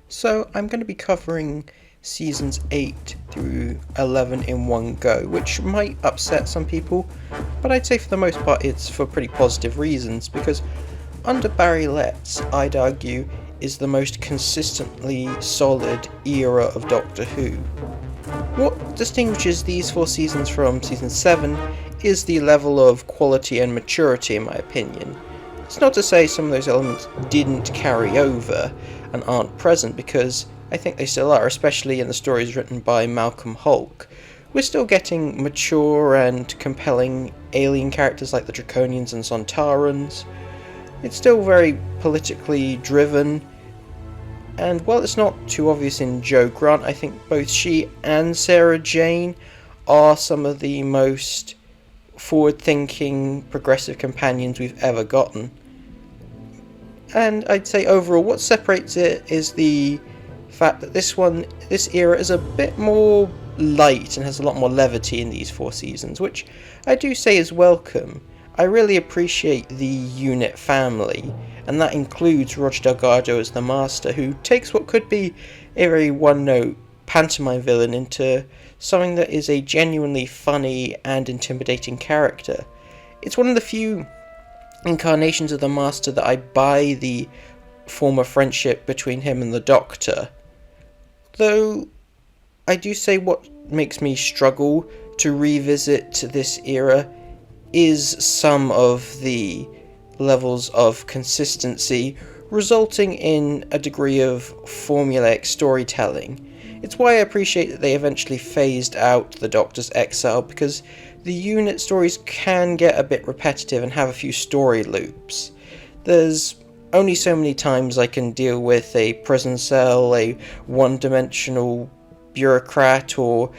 So I'm going to be covering seasons 8 through 11 in one go, which might upset some people, but I'd say for the most part it's for pretty positive reasons, because under Barry Letts, I'd argue, is the most consistently solid era of Doctor Who. What distinguishes these 4 seasons from season 7 is the level of quality and maturity, in my opinion. It's not to say some of those elements didn't carry over and aren't present, because I think they still are, especially in the stories written by Malcolm Hulke. We're still getting mature and compelling alien characters like the Draconians and Sontarans. It's still very politically driven, and while it's not too obvious in Jo Grant, I think both she and Sarah Jane are some of the most forward-thinking, progressive companions we've ever gotten. And I'd say overall, what separates it is the fact that this era is a bit more light and has a lot more levity in these 4 seasons, which I do say is welcome. I really appreciate the unit family, and that includes Roger Delgado as the Master, who takes what could be a very one-note pantomime villain into something that is a genuinely funny and intimidating character. It's one of the few incarnations of the Master that I buy the former friendship between him and the Doctor, though I do say what makes me struggle to revisit this era is some of the levels of consistency resulting in a degree of formulaic storytelling. It's why I appreciate that they eventually phased out the Doctor's exile, because the unit stories can get a bit repetitive and have a few story loops. There's only so many times I can deal with a prison cell, a one-dimensional bureaucrat, or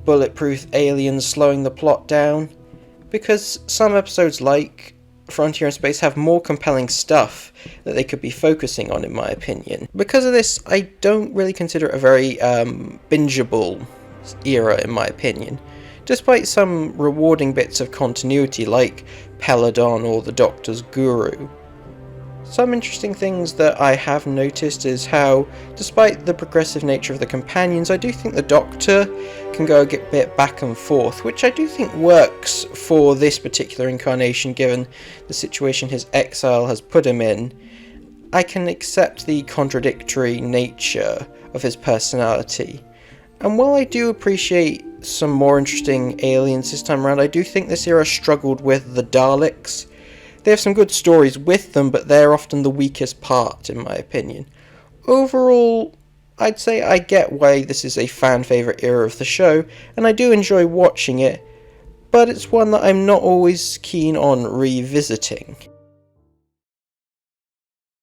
bulletproof aliens slowing the plot down, because some episodes like Frontier in Space have more compelling stuff that they could be focusing on, in my opinion. Because of this, I don't really consider it a very bingeable era, in my opinion, despite some rewarding bits of continuity like Peladon or the Doctor's Guru. Some interesting things that I have noticed is how, despite the progressive nature of the companions, I do think the Doctor can go a bit back and forth, which I do think works for this particular incarnation given the situation his exile has put him in. I can accept the contradictory nature of his personality. And while I do appreciate some more interesting aliens this time around, I do think this era struggled with the Daleks. They have some good stories with them, but they're often the weakest part, in my opinion. Overall, I'd say I get why this is a fan favourite era of the show, and I do enjoy watching it, but it's one that I'm not always keen on revisiting.